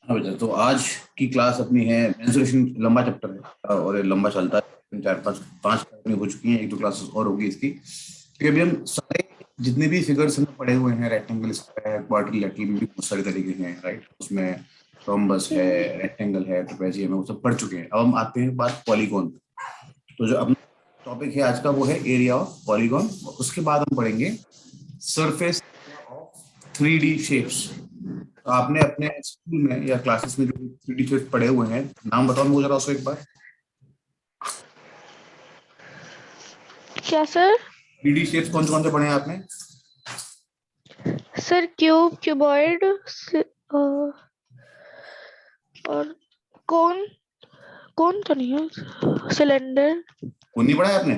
हाँ बेटा, तो आज की क्लास अपनी है मेंसुरेशन। लंबा चैप्टर है और ये लंबा चलता है। चार पांच पांच क्लासें हो चुकी हैं, एक दो क्लासेस और होगी इसकी। तो अभी हम सारे जितने भी फिगर्स हमने पढ़े हुए हैं, रेक्टेंगल, स्क्वायर, क्वाड्रिलेटरल में भी बहुत सारे तरीके हैं, राइट। उसमें रोम्बस है, रेक्टेंगल है, ट्रेपेजियम है, वो सब पढ़ चुके हैं। अब हम आते हैं बात पॉलीगॉन। तो जो अपना टॉपिक है आज का वो है एरिया ऑफ पॉलीगॉन। उसके बाद हम पढ़ेंगे सरफेस ऑफ 3D शेप्स। तो आपने अपने स्कूल में या क्लासेस में जो 3D शेप्स पढ़े हुए हैं, नाम बताओ मुझे जरा उसको एक बार। क्या सर? 3D शेप्स कौन से पढ़े हैं आपने? सर क्यूब, क्यूबॉइड और कौन कौन तो नहीं है, सिलेंडर। कौन नहीं पढ़ा है आपने?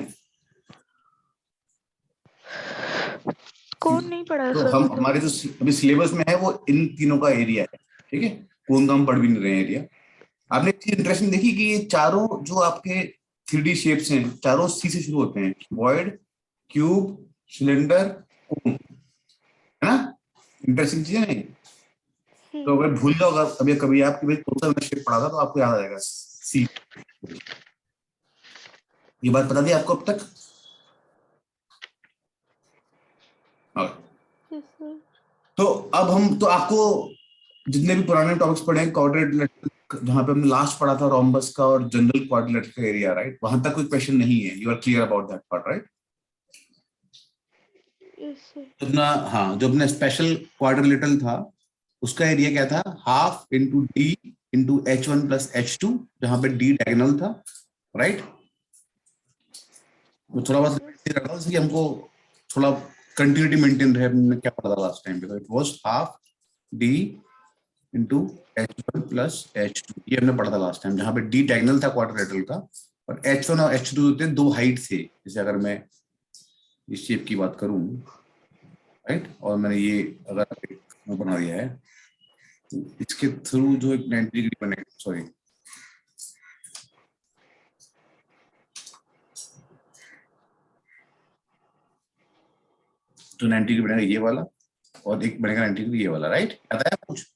कौन नहीं पढ़ा तो सर हम मतलब। हमारे जो अभी सिलेबस में है वो इन तीनों का एरिया है, ठीक है। कौन का हम पढ़ भी नहीं रहे हैं एरिया। आपने एक चीज इंटरेस्टिंग देखी कि ये चारों जो आपके 3D शेप्स हैं, चारों सी से शुरू होते हैं। क्यूबॉइड, क्यूब, सिलेंडर, कोन, है ना। इंटरेस्टिंग चीज है। तो अगर भूल जाओ, अगर अभी कभी आपकी भाई कौन सा मैंने शेप पढ़ा था, तो आपको याद आ जाएगा सी। ये बात बता दी आपको अब तक? हाँ। Yes sir. तो अब हम तो आपको जितने भी पुराने टॉपिक्स पढ़े हैं, क्वाड्रिलेटरल जहां पे हमने लास्ट पढ़ा था, रोम्बस का और जनरल क्वाड्रिलेटरल का एरिया, राइट, वहां तक कोई क्वेश्चन नहीं है। You are clear about that part, right. Yes sir. अपना, हाँ, जो अपना स्पेशल क्वाड्रिलेटरल था उसका एरिया क्या था? Half into D into H1 + H2, जहां पे डी डायगोनल था, राइट। वो थोड़ा यस बहुत सर। करता था इसलिए हमको थोड़ा कंटिन्यूटी मेंटेन रहे। हमने क्या पढ़ा था लास्ट टाइम पे? It was half D into H1 + H2, ये हमने पढ़ा था लास्ट टाइम, जहां पे डी डायगोनल था क्वाड्रिलेटरल का। और H1 और H2 होते हैं दो हाइट थे। जैसे अगर मैं इस शेप की बात करूं, राइट, और मैंने ये अगर एक बना दिया है, तो इसके थ्रू जो एक 90 डिग्री बने, सॉरी, तो 90 डिग्री बनेगा ये वाला, और एक बनेगा 90 डिग्री ये वाला, राइट। याद आया कुछ?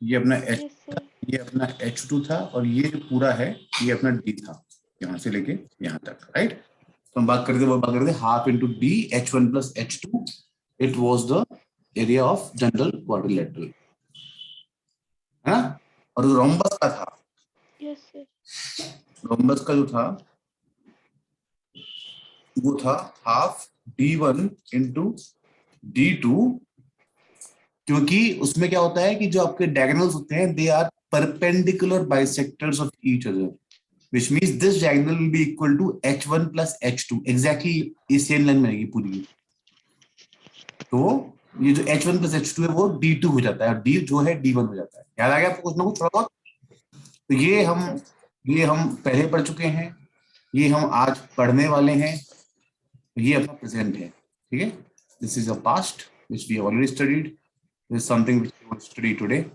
ये अपना H, यस सर। ये अपना H2 था, और ये जो पूरा है ये अपना D था, यहाँ से लेके यहाँ तक, राइट। तो हम बात करते half into D H1 + H2। It was the area of general quadrilateral, है ना। और जो रोम्बस का था, यस सर। रोम्बस का जो था वो था हाफ D1 × D2, क्योंकि उसमें क्या होता है कि जो आपके डायगोनल्स होते हैं, they are perpendicular bisectors of each other, which means this diagonal will be equal to H1 + H2, exactly ये सेम लाइन बनेगी पूरी। तो ये जो H1 + H2 है वो D2 हो जाता है, और D जो है D1 हो जाता है। याद आ गया आपको कुछ ना कुछ थोड़ा बहुत? तो यस सर। ये हम पहले पढ़ चुके हैं, ये हम आज पढ़ने वाले हैं। ये अपना प्रेजेंट है, ठीक है। This is a past which we already studied, this something which we will study today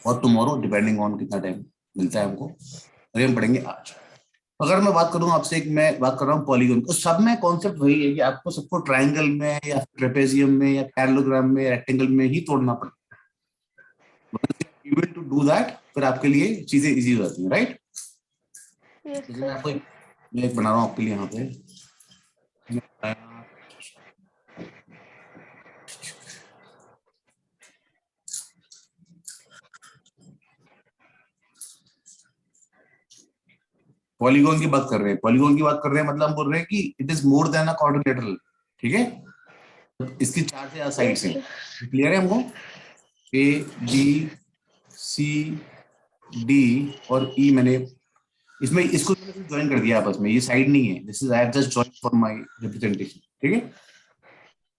और टुमारो, डिपेंडिंग ऑन कितना टाइम मिलता है हमको। और ये हम पढ़ेंगे आज। अगर मैं बात करूं आपसे, एक मैं बात कर रहा हूँ पॉलीगॉन, तो सब में कॉन्सेप्ट वही है कि आपको सबको ट्राइंगल में या ट्रेपेजियम में या पैरेललोग्राम में, रेक्टेंगल में ही तोड़ना पड़ता है। You will to do that, फिर आपके लिए चीजें इजी हो जाती हैं, राइट। यस जैसे सर। मैं एक बना रहा हूँ आपके लिए यहाँ पे। पॉलीगॉन की बात कर रहे हैं, पॉलीगॉन की बात कर रहे हैं, मतलब हम बोल रहे हैं कि it is more then a quadrilateral, ठीक है। इसकी चार से ज्यादा साइड्स यस हैं। सर। क्लियर है हमको? ए, बी, सी, डी और ई। मैंने इसमें इसको ज्वाइन कर दिया आपस में, ये साइड नहीं है, this is I have just join for my representation, ठीक है।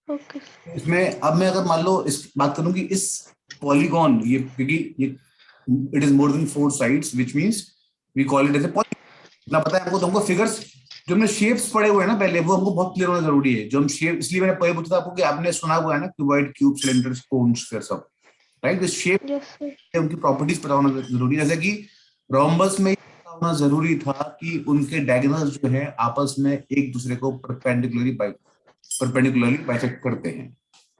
ओके। इसमें अब मैं अगर मान लो इस बात करूं कि इस पॉलीगॉन, ये क्योंकि ये it is more than 4 sides, which means we call it as a polygon. ना पता है हमको, तो हमको फिगर्स जो हमने शेप्स पढ़े हुए हैं ना पहले, वो हमको बहुत क्लियर होना जरूरी है। जो हम शेप, इसलिए मैंने पहले पूछा था आपको कि आपने सुना हुआ है ना, क्यूबॉइड, क्यूब, सिलेंडर, कोन्स, फिर सब, right. This shape, yes sir. उनकी प्रॉपर्टीज पता होना जरूरी है। जैसे कि रोम्बस में पता होना जरूरी था कि उनके डायगोनल्स जो है आपस में एक दूसरे को परपेंडिकुलरली बाइसेक्ट करते हैं।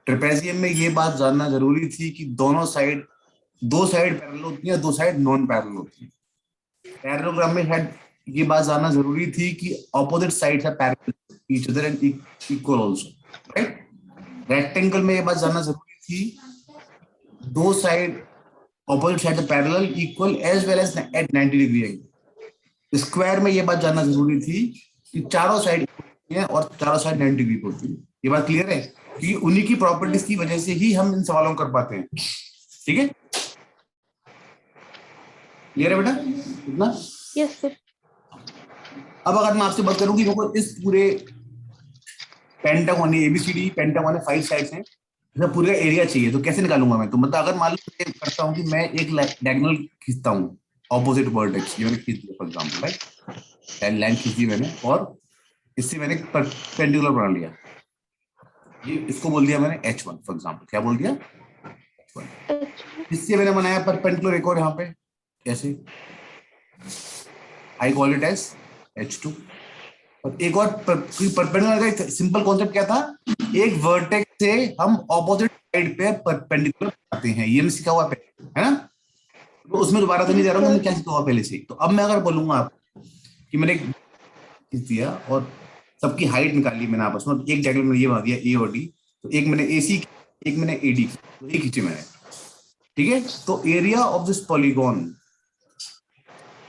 ट्रेपेजियम में ये बात जानना जरूरी थी कि दोनों साइड दो साइड पैरेलल होती है, दो साइड नॉन पैरेलल होती है। पैरेललोग्राम में शायद ये बात जानना जरूरी थी कि opposite sides are parallel each other and equal also, right. Rectangle में ये बात जानना जरूरी थी, दो side opposite side parallel equal as well as at 90 degree angle. Square में ये बात जानना जरूरी थी कि चारों साइड है और चारों साइड 90 डिग्री होती है। ये बात क्लियर है कि उन्हीं की प्रॉपर्टीज की वजह से ही हम इन सवालों को कर पाते हैं। ठीक है, क्लियर है बेटा इतना? Yes sir. अब अगर मैं आपसे बात करूं कि देखो इस पूरे पेंटागन एबीसीडी पेंटागन है, 5 साइड्स हैं, इसका पूरा एरिया चाहिए तो कैसे निकालूंगा मैं? तो मतलब अगर मान लो मैं करता हूं कि मैं एक डायगोनल खींचता हूं ऑपोजिट वर्टेक्स, ये मैंने खींच दिया फॉर एग्जांपल, राइट, लाइन खींच दी मैंने और इससे मैंने परपेंडिकुलर बना लिया, ये इसको बोल दिया मैंने H1 फॉर एग्जांपल। क्या बोल दिया? H1। इससे मैंने बनाया परपेंडिकुलर एक और यहाँ पे, कैसे? I call it as H2। और एक और परपेंडिकुलर का सिंपल कॉन्सेप्ट क्या था? एक वर्टेक्स से हम ऑपोजिट साइड पे परपेंडिकुलर बनाते हैं, ये मैं सीखा हुआ है ना, तो उसमें दोबारा तो नहीं जा रहा हूँ, मैं क्या सीखा हुआ पहले से। तो अब मैं अगर बोलूंगा आपको कि मैंने खींच दिया और सबकी हाइट निकाली मैंने आपस में, एक डायग्राम में ये बना दिया ए और डी, तो एक मैंने AC, एक मैंने AD, तो एक खींचे मैंने। ठीक है, तो area of this polygon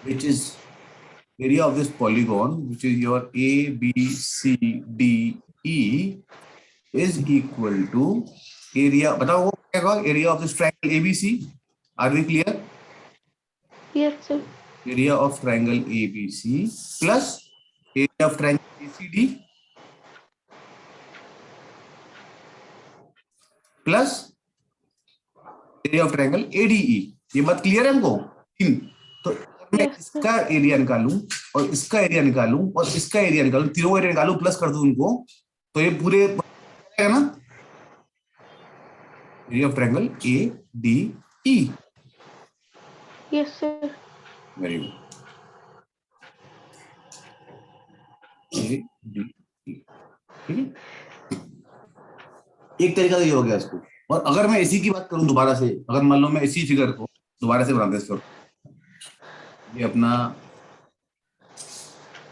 which is area of this polygon which is your ABCDE is equal to area, बताओ वो क्या होगा? Area of this triangle ABC। Are we clear? Yes sir. Area of triangle ABC plus area of triangle ACD plus area of triangle ADE। ये बात clear है हमको? तो मैं इसका एरिया निकालूं और इसका एरिया निकालूं और इसका एरिया निकालूं, तीनों एरिया निकालूं, प्लस कर दूं उनको, तो ये पूरे है ना area of triangle ADE। Yes sir. Very good. ADE, ठीक है, एक तरीका तो ये हो गया इसको। और अगर मैं इसी की बात करूं दोबारा से, अगर मान लो मैं इसी फिगर को दोबारा से बनाते हैं, ये अपना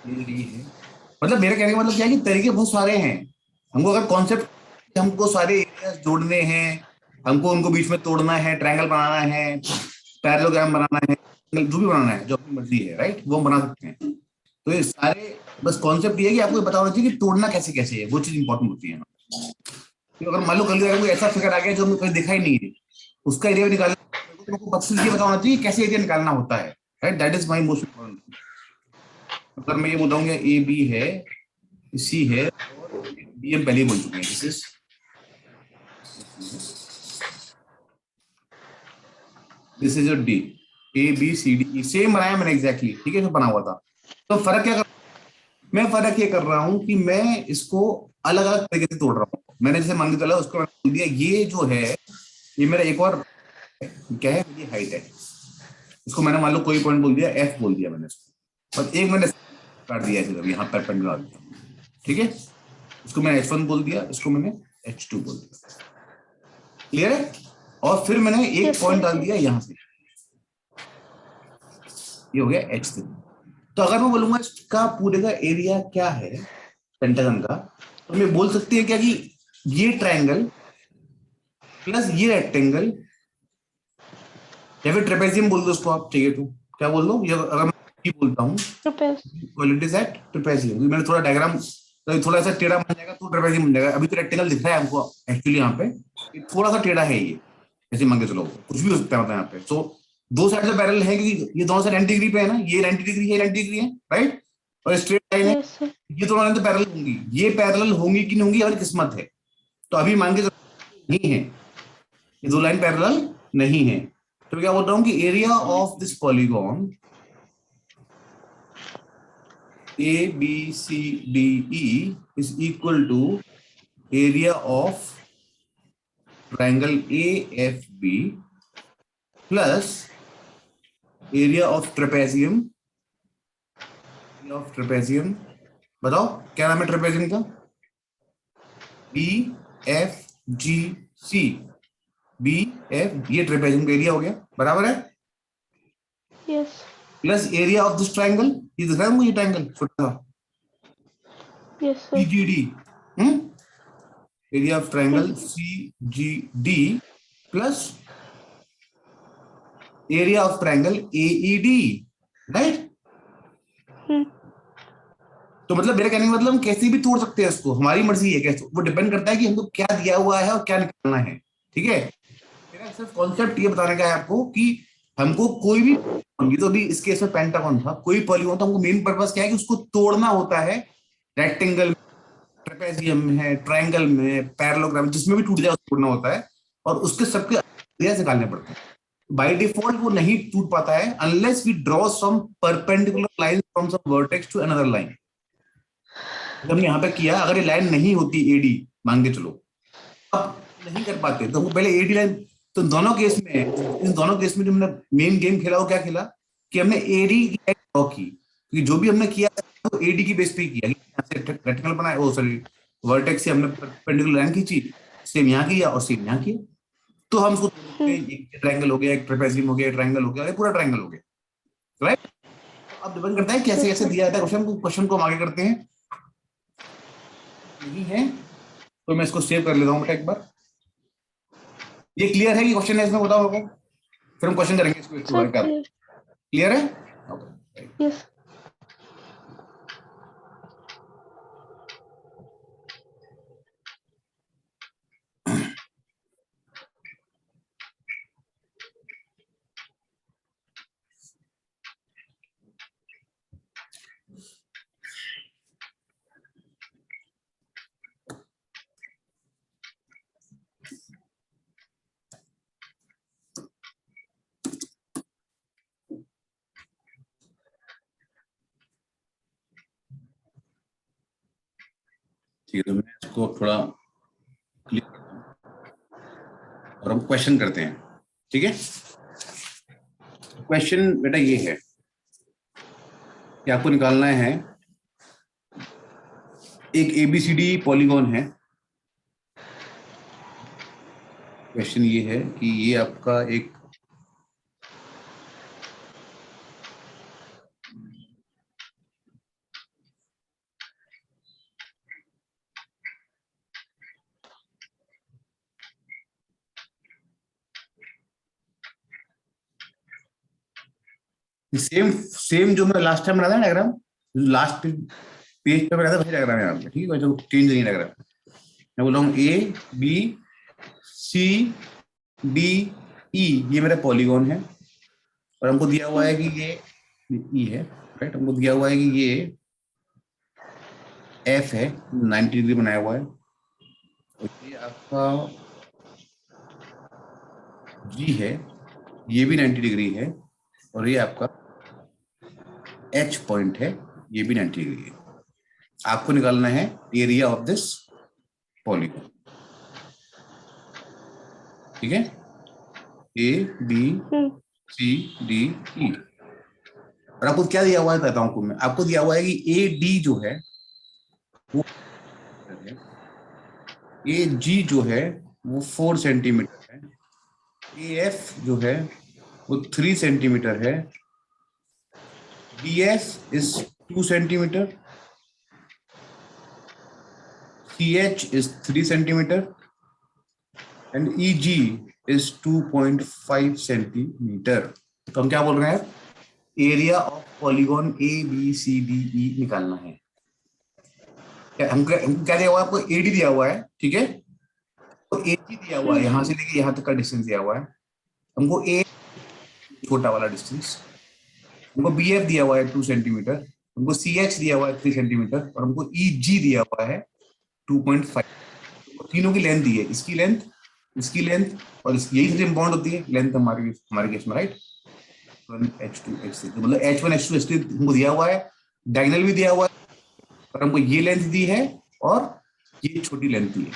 AD है, मतलब मेरे कहने का मतलब क्या है कि तरीके बहुत सारे हैं। हमको अगर कॉन्सेप्ट, हमको सारे एरियाज जोड़ने हैं, हमको उनको बीच में तोड़ना है, ट्रायंगल बनाना है, पैरेललोग्राम बनाना है, जो भी बनाना है, जो अपनी मर्जी है, राइट, वो हम बना सकते हैं। तो ये सारे बस कॉन्सेप्ट ये है कि आपको पता होना चाहिए कि तोड़ना कैसे कैसे है, वो चीज इंपॉर्टेंट होती है ना। तो अगर मान लो कल कोई ऐसा फिगर आ गया जो हमें कहीं दिखा ही नहीं है, उसका एरिया निकालना, तो मकसद ये बताना चाहिए कैसे एरिया निकालना होता है, right, that is my most important. अगर मैं ये बताऊंगा AB है, C है और B हम पहले ही बोल चुके हैं, this is your D, ABCDE same बनाया मैंने एग्जैक्टली, ठीक है, जो बना हुआ था। तो फर्क क्या मैं फर्क ये कर रहा हूं कि मैं इसको अलग अलग तरीके से तोड़ रहा हूँ। मैंने जैसे मान के चला उसको बोल दिया ये जो है ये मेरा एक और क्या है, मेरी हाइट है, इसको मैंने मान लो कोई पॉइंट बोल दिया, F बोल दिया मैंने इसको, और एक मैंने काट दिया है यहाँ पर पेंडुलम आ दिया, ठीक है, इसको मैंने H1 बोल दिया, इसको मैंने H2 बोल दिया। क्लियर है? और फिर मैंने एक पॉइंट डाल दिया यहाँ से, ये हो गया H3। तो अगर मैं बोलूंगा इसका पूरे का एरिया क्या है पेंटागन का, तो मैं बोल सकती है क्या कि ये ट्रायंगल प्लस ये रेक्टेंगल, या फिर ट्रेपेजियम बोल दो उसको आप, चाहिए तो क्या बोल दो, ये अगर मैं बोलता हूँ क्वालिटीज एट ट्रेपेजियम, मैंने थोड़ा डायग्राम तो थोड़ा सा टेढ़ा बन जाएगा तो ट्रेपेजियम बन जाएगा। अभी तो रेक्टेंगल दिख रहा है हमको एक्चुअली यहाँ पे, थोड़ा सा टेढ़ा है ये, ऐसे मान के चलो कुछ भी हो सकता है मतलब यहाँ पे। तो दो साइड से पैरेलल है कि ये दोनों साइड 90 डिग्री पे है ना, ये 90 डिग्री है, 90 डिग्री है, राइट, और स्ट्रेट लाइन है, ये दोनों लाइन तो पैरेलल होंगी, ये पैरेलल होंगी कि नहीं होंगी हमारी किस्मत है। तो अभी मान के नहीं है, ये दो लाइन पैरेलल नहीं है, तो क्या बोल रहा हूँ कि area of this polygon ABCDE is equal to area of triangle AFB plus area of trapezium, बताओ क्या नाम है ट्रेपेजियम का? BFGC, बी एफ, ये ट्रेपेजियम का एरिया हो गया, बराबर है, Yes. Plus area of this triangle, ये दिख रहा है मुझे ट्राइंगल छोटा सा, Yes, sir. CGD, area of triangle Yes. CGD plus area of triangle AED, right. Hmm. तो मतलब मेरा कहने का मतलब हम कैसे भी तोड़ सकते हैं इसको, हमारी मर्जी है कैसे, वो डिपेंड करता है कि हमको क्या दिया हुआ है और क्या निकालना है, ठीक है। मेरा सिर्फ कॉन्सेप्ट ये बताने का है आपको कि हमको कोई भी, ये तो अभी इस केस में पेंटागन था, कोई पॉलीगॉन, तो हमको मेन पर्पस क्या है कि उसको तोड़ना होता है, रेक्टेंगल, ट्रेपेजियम में है, ट्रायंगल में, पैरेललोग्राम, जिसमें भी टूट जाए उसको तोड़ना होता है, और उसके सबके एरिया निकालने पड़ते हैं। बाय डिफॉल्ट वो नहीं टूट पाता है unless we draw some perpendicular line from some vertex to another line. हमने यहाँ पे किया, अगर ये लाइन नहीं होती एडी, मान के चलो, अब नहीं कर पाते तो हमको पहले एडी लाइन, तो दोनों केस में, इन दोनों केस में जो हमने मेन गेम खेला वो क्या खेला कि हमने एडी की लाइन ड्रॉ की, क्योंकि जो भी हमने किया वो एडी की बेस पे ही किया, यहाँ से रेक्टेंगल बनाया, ओ सॉरी वर्टेक्स से हमने परपेंडिकुलर लाइन खींची, सेम यहाँ किया और सेम यहाँ किया, तो हम उसको एक ट्रायंगल हो गया, एक ट्रेपेजियम हो गया, ट्रायंगल हो गया, एक पूरा ट्रायंगल हो गया, राइट। अब डिपेंड करता है कैसे कैसे दिया जाता है क्वेश्चन को हम आगे करते हैं, नहीं है तो मैं इसको सेव कर लेता हूँ बेटा एक बार। ये क्लियर है कि क्वेश्चन है इसमें, बताओ होगा, फिर हम क्वेश्चन करेंगे इसको एक Sir, बार, क्या clear. क्लियर है? Okay. Yes. ठीक है, तो मैं इसको थोड़ा क्लियर करता हूँ और हम क्वेश्चन करते हैं, ठीक है। क्वेश्चन बेटा ये है कि आपको निकालना है, एक ABCD पॉलीगॉन है, क्वेश्चन ये है कि ये आपका एक सेम सेम जो मैं लास्ट टाइम बनाया था डायग्राम, लास्ट पेज पे बनाया था वही डायग्राम है यहाँ पे, ठीक है, जो चेंज नहीं डायग्राम। मैं बोल रहा हूँ ABCDE, ये मेरा पॉलीगॉन है, और हमको दिया हुआ है कि ये ई है, राइट, हमको दिया हुआ है कि ये F है, 90 डिग्री बनाया हुआ है, और ये आपका G है, ये भी 90 डिग्री है, और ये आपका H पॉइंट है, ये भी 90 डिग्री है। आपको निकालना है एरिया ऑफ दिस पॉलीगॉन, ठीक है, ABCDE, और आपको क्या दिया हुआ है बताता हूँ आपको मैं, आपको दिया हुआ है कि AD जो है वो, AG जो है वो 4 सेंटीमीटर है, AF जो है वो 3 सेंटीमीटर है, BF is 2 centimetre, CH is 3 centimeter and EG is 2.5 centimeter। तो हम क्या बोल रहे हैं, एरिया ऑफ पॉलीगॉन ABCDE निकालना है। हमको क्या दिया हुआ है, आपको AD दिया हुआ है, ठीक है, तो AG दिया हुआ है, यहां से लेके यहां तक का डिस्टेंस दिया हुआ है, हमको A छोटा वाला डिस्टेंस, हमको BF दिया हुआ है 2 सेंटीमीटर, हमको CH दिया हुआ है 3 सेंटीमीटर, और हमको EG दिया हुआ है 2.5। तीनों की लेंथ दी है, इसकी लेंथ, इसकी लेंथ, और यही सबसे इंपॉर्टेंट होती है लेंथ हमारे केस में, राइट। H2 H3, तो मतलब H1 H2 H3 हमको दिया हुआ है, डायगोनल भी दिया हुआ है, और हमको ये लेंथ दी है और ये छोटी लेंथ दी है,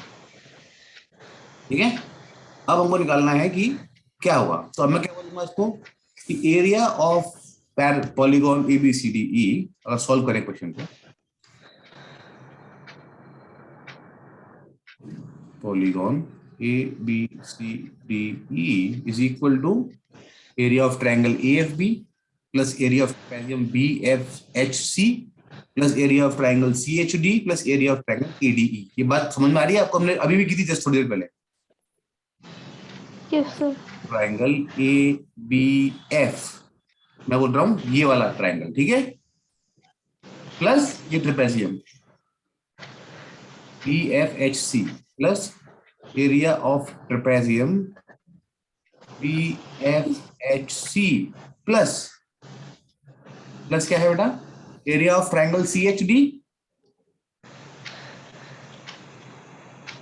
ठीक है। अब हमको निकालना है कि क्या हुआ, तो अब मैं क्या बोलूंगा इसको कि एरिया ऑफ पॉलीगॉन ABCDE, अगर सॉल्व करें क्वेश्चन को, polygon ABCDE is equal to area of triangle AFB plus area of trapezium BFHC plus area of triangle CHD plus area of triangle ADE। ये बात समझ में आ रही है आपको? हमने अभी भी की थी जस्ट थोड़ी देर पहले। Yes, sir. ट्राइंगल ABF, मैं बोल रहा हूं ये वाला ट्राइंगल, ठीक है, प्लस ये trapezium BFHC plus area of trapezium BFHC plus क्या है बेटा? Area of triangle CHD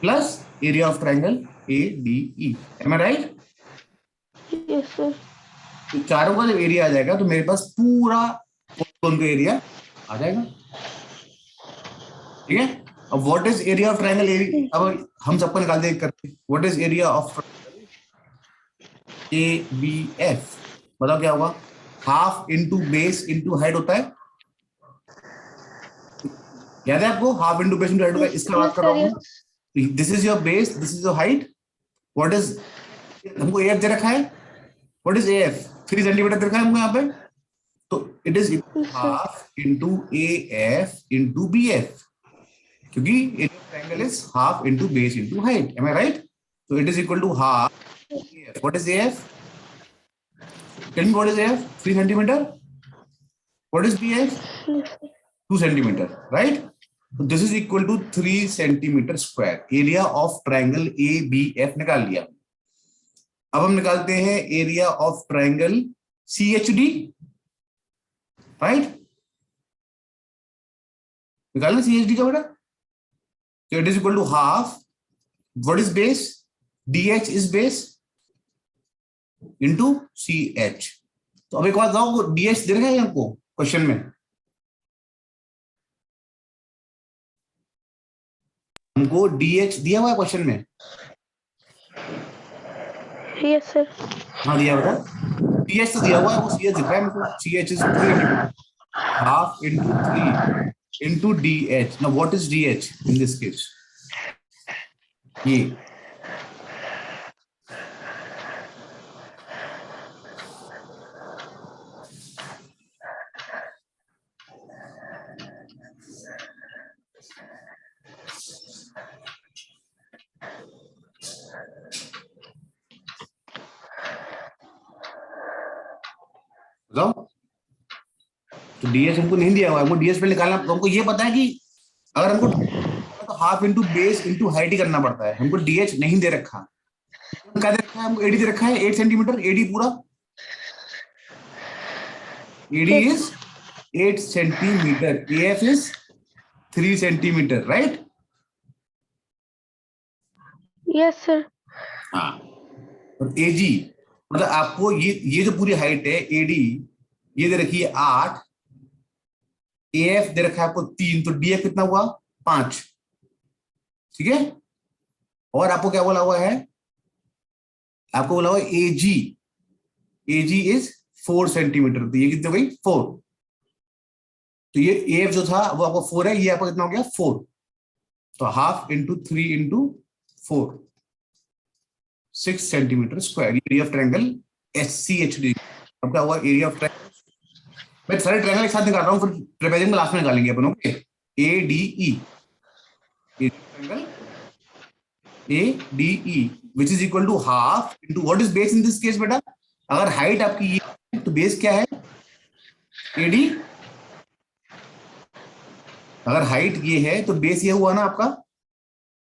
plus area of triangle ADE। Am I right? Yes, sir. तो चारों का जब एरिया आ जाएगा तो मेरे पास पूरा पॉलीगॉन का एरिया आ जाएगा, ठीक है। अब what is area of triangle AB? अब हम सबको निकाल दे करते, what is area of ABF? बताओ क्या होगा? Half into base into height होता है, याद है आपको? Half into base into height होता है, इसका बात कर रहा हूं। This is your base, this is your height. What is, हमको AF दे रखा है, व्हाट इज AF? 3 सेंटीमीटर दे रखा है हमको यहाँ पे, तो it is half into AF into BF, क्योंकि area of triangle is half into base into height. Am I right? तो it is equal to half. What is AF? Tell me what is AF? 3 centimetre. What is BF? 2 centimetre, right? So this is equal to 3 centimetre square. Area of triangle ABF निकाल लिया। अब हम निकालते हैं area of triangle CHD, right? निकालना CHD का बेटा। So it is equal to half. What is base? DH is base into CH। तो अब एक बात बताओ, DH दे रखा है आपको क्वेश्चन में? हमको DH दिया हुआ है क्वेश्चन में? Yes, sir. हाँ दिया हुआ है। DH तो दिया हुआ है, वो CH दिख रहा है हमको। CH is 3 half into 3 into DH। Now what is DH in this case? ये बताओ। तो DH हमको नहीं दिया हुआ है, हमको DH पे निकालना। तो हमको ये पता है कि अगर हमको तो half into base into height ही करना पड़ता है। हमको DH नहीं दे रखा, क्या दे रखा है हमको? AD दे रखा है 8 सेंटीमीटर। AD पूरा AD is 8 centimetre, AF is 3 centimetre, right? Yes, sir. हाँ। और AG मतलब आपको ये जो पूरी हाइट है AD ये दे रखी है 8, AF दे रखा है आपको 3, तो DF कितना हुआ? 5, ठीक है। और आपको क्या बोला हुआ है? आपको बोला हुआ AG इज 4 सेंटीमीटर, तो ये कितनी हो गई? 4। तो ये AF जो था वो आपको 4 है, ये आपको कितना हो गया? 4। तो half into 3 into 4, 6 centimetre square. Area of triangle SCHD। अब क्या हुआ? एरिया ऑफ ट्रायंगल, मैं सारे ट्रायंगल एक साथ निकाल रहा हूं, फिर ट्रेपेजियम लास्ट में निकालेंगे अपन। Okay, ADE, triangle ADE which is equal to half into what is base in this case बेटा? अगर हाइट आपकी ये है तो बेस क्या है? AD। अगर हाइट ये है तो बेस ये हुआ ना आपका,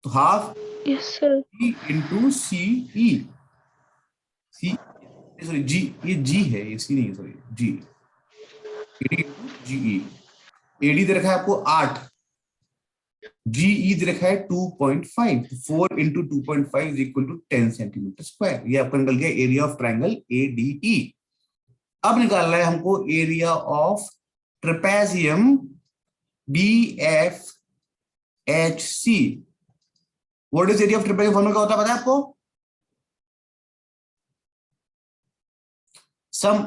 तो half Yes, sir. Into CE। Sorry G, ये G है, ये C नहीं है, sorry G। AD into GE। AD दे रखा है आपको 8, GE दे रखा है 2.5, 4 into 2.5 is equal to 10 centimetre square. ये आपका निकल गया एरिया ऑफ ट्रायंगल ADE। अब निकालना है हमको area of trapezium BFHC। What is area of trapezium? Formula क्या होता है पता है आपको? Sum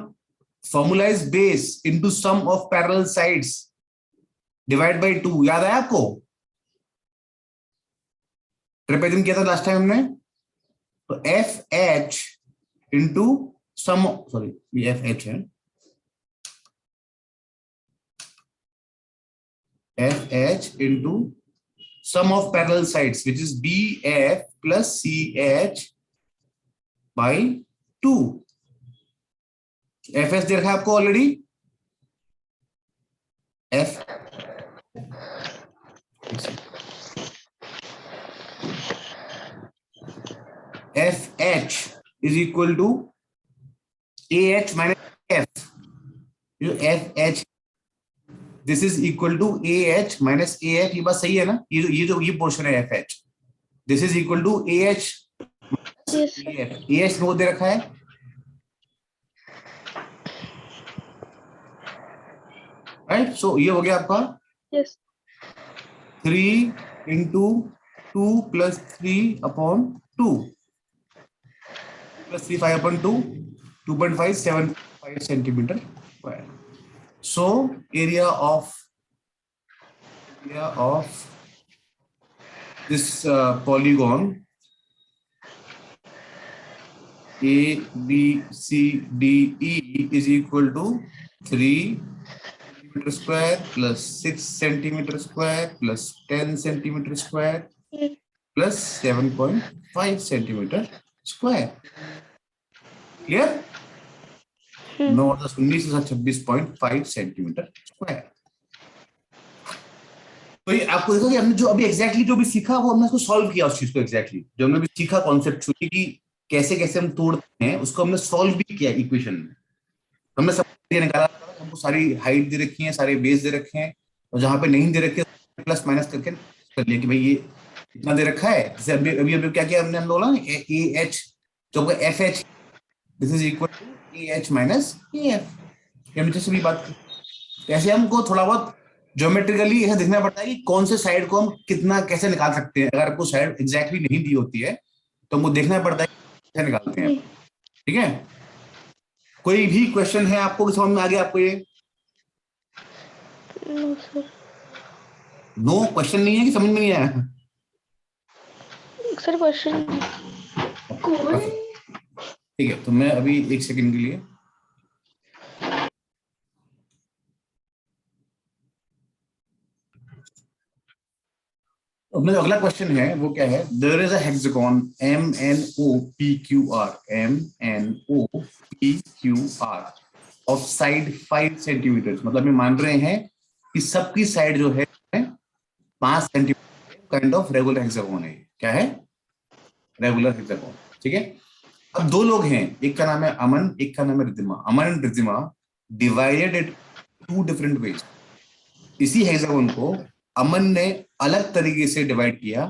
formula is base into sum of parallel sides divide by 2। याद है आपको? ट्रेपेजियम किया था लास्ट टाइम हमने, तो F H into sum, sorry ये एफ एच है, F H into sum of parallel sides which is BF plus CH by 2. FS दे रखा है आपको already, F FH is equal to AH minus F. जो FH this is equal to AH minus AF, ये बात सही है ना? ये पोर्शन है FH, this is equal to AH Yes, sir. AF. AH में वो दे रखा है, राइट? सो ये हो गया आपका Yes. 3 into 2 plus 3 upon 2 plus 3 5 upon 2 2.5 7.5 centimeter square. So area of this polygon A B C D E is equal to 3 centimeter square plus 6 centimeter square plus 10 centimeter square plus 7.5 centimeter square. Clear? 9 और 10 19 से 26.5 centimetre square. तो ये आपको देखो कि हमने जो अभी एग्जैक्टली जो भी सीखा वो हमने उसको सॉल्व किया, उस चीज को एग्जैक्टली जो हमने भी सीखा कॉन्सेप्चुअली कि कैसे कैसे हम तोड़ते हैं, उसको हमने सॉल्व भी किया इक्वेशन में। हमने सब निकाला, हमको सारी हाइट दे रखी है, सारे बेस दे रखे हैं, और जहां पे नहीं दे रखे प्लस माइनस करके कर लिया कि भाई ये इतना दे रखा है। जैसे अभी अभी अभी क्या किया हमने, हम बोला ए एच जो F H this is equal to A H minus A F, ये नीचे से भी बात की। ऐसे हमको थोड़ा बहुत ज्योमेट्रिकली ऐसा देखना पड़ता है कि कौन से साइड को हम कितना कैसे निकाल सकते हैं। अगर आपको साइड एग्जैक्टली नहीं दी होती है तो हमको देखना पड़ता है कैसे निकालते हैं, ठीक है? कोई भी क्वेश्चन है आपको समझ में आ गया आपको? ये No, sir. नो क्वेश्चन नहीं है कि समझ में नहीं आया? Sir, question. ठीक है, तो मैं अभी एक सेकंड के लिए अब मेरा अगला क्वेश्चन है वो क्या है, there is a hexagon MNOPQR of side 5 centimetre, मतलब ये मान रहे हैं कि सबकी साइड जो है 5 centimetre kind of regular hexagon है। क्या है? रेगुलर हेक्सागोन, ठीक है? अब दो लोग हैं, एक का नाम है अमन, एक का नाम है Riddhima. Aman and Riddhima divided it 2 different ways. इसी हेक्सागोन को अमन ने अलग तरीके से डिवाइड किया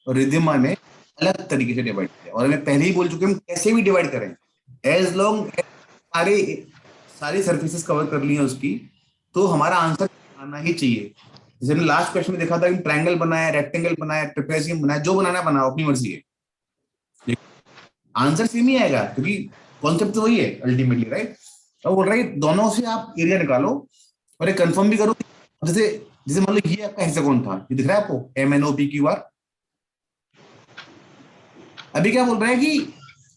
और रिद्धिमा ने अलग तरीके से डिवाइड किया। और मैं पहले ही बोल चुके हम कैसे भी डिवाइड करें, एज लॉन्ग सारी सरफेसेस कवर कर ली है उसकी, तो हमारा आंसर आना ही चाहिए। जैसे हमने लास्ट क्वेश्चन में देखा था कि ट्रायंगल बनाया, रेक्टेंगल बनाया, ट्रेपेजियम बनाया, जो बनाना बनाओ, अपनी मर्जी है, आंसर सेम ही आएगा क्योंकि कॉन्सेप्ट तो वही है अल्टीमेटली, राइट? अब बोल रहा है दोनों से आप एरिया निकालो और ये कंफर्म भी करो। जैसे जैसे मान लो ये आपका हेक्सागोन था, ये दिख रहा है आपको MNOPQR। अभी क्या बोल रहा है कि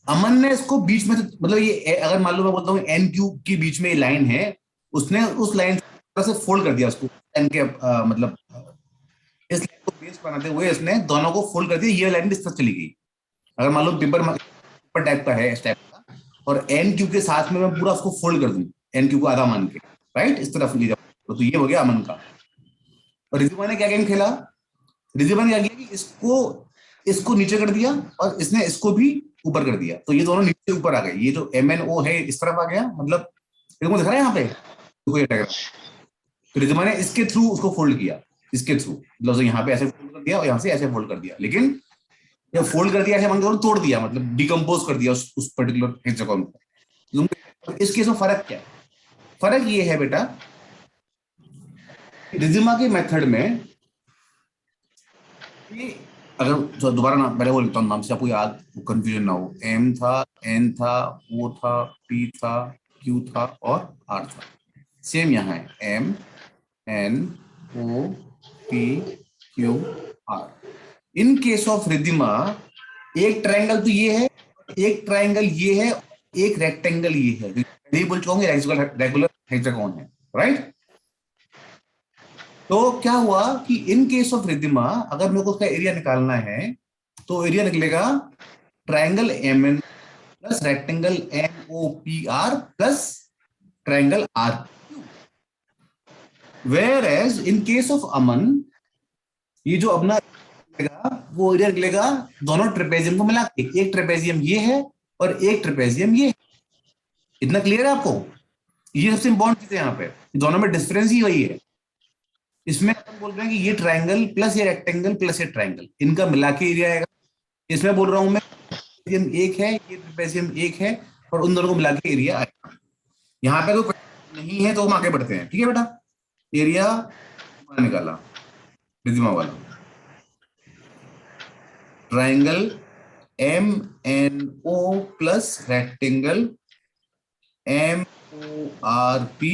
अमन ने इसको बीच में, मतलब ये अगर मान लो मैं बोलता हूँ NQ के बीच में लाइन है, उसने उस लाइन से फोल्ड कर दिया उसको एन के मतलब इस लाइन को बेस बनाते हुए इसने दोनों को फोल्ड कर दिया, ये लाइन इस तरफ चली गई। अगर मान लो पेपर टाइप का है इस टाइप का, और NQ के साथ में मैं पूरा उसको फोल्ड कर दूं, NQ को आधा मान के, राइट, इस तरफ ले जाओ, तो ये हो गया अमन का। और रिद्धिमा ने क्या गेम खेला, रिद्धिमा ने क्या किया कि इसको नीचे कर दिया और इसने इसको भी ऊपर कर दिया, तो ये दोनों नीचे ऊपर आ गए। ये जो MNO है इस तरफ आ गया, मतलब देखो दिख रहा है यहाँ पे, तो रिद्धिमा ने इसके थ्रू उसको फोल्ड किया, इसके थ्रू, मतलब यहाँ पे ऐसे फोल्ड कर दिया और यहाँ से ऐसे फोल्ड कर दिया। लेकिन जब फोल्ड कर दिया ऐसे मान लो तोड़ दिया, मतलब डिकम्पोज कर दिया उस पर्टिकुलर हेक्सागोन को। इस केस में फर्क क्या है? फर्क ये है बेटा, रिद्धिमा के मेथड में अगर दोबारा ना पहले बोलता हूँ नाम से आपको याद कंफ्यूजन ना हो, M था, N था, O था, P था, Q था और R था। सेम यहाँ है M N O P Q R। In case of Riddhima एक ट्रायंगल तो ये है एक ट्राइंगल ये है, एक रेक्टेंगल ये है, ये बोल चुका हूँ रेगुलर हेक्सागोन है, राइट। तो क्या हुआ कि इन केस ऑफ रिद्धिमा अगर मेरे को उसका एरिया निकालना है तो एरिया निकलेगा triangle M N plus rectangle M O P R plus triangle R. Where as in case of Aman ये जो अपना वो एरिया निकलेगा दोनों ट्रेपेजियम को मिला के, एक ट्रेपेजियम ये है और एक ट्रेपेजियम ये है। इतना क्लियर है आपको? ये सबसे इंपॉर्टेंट चीज है यहाँ पे, दोनों में डिफरेंस ही वही है। इसमें हम बोल रहे हैं कि ये ट्राइंगल प्लस ये रेक्टेंगल प्लस ये ट्राइंगल इनका मिला के एरिया आएगा। इसमें बोल रहा हूं मैं ट्रेपेजियम एक है, ये ट्रेपेजियम एक है और उन दोनों को मिला के एरिया आएगा। यहाँ पे तो नहीं है तो हम आगे बढ़ते हैं, ठीक है बेटा। एरिया निकाला रिद्धिमा वाला, triangle M N O plus rectangle M O R P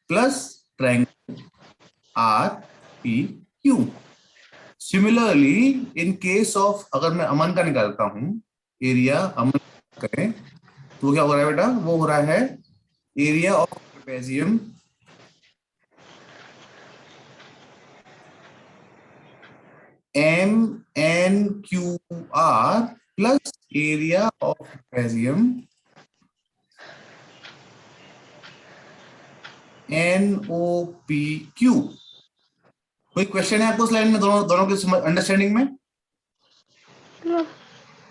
plus triangle R P Q. Similarly in case of अगर मैं अमन का निकालता हूं एरिया, अमन करें तो क्या हो रहा है बेटा? वो हो रहा है area of trapezium M N Q R plus area of trapezium N O P Q. कोई क्वेश्चन है आपको उस लाइन में, दोनों के अंडरस्टैंडिंग में? No.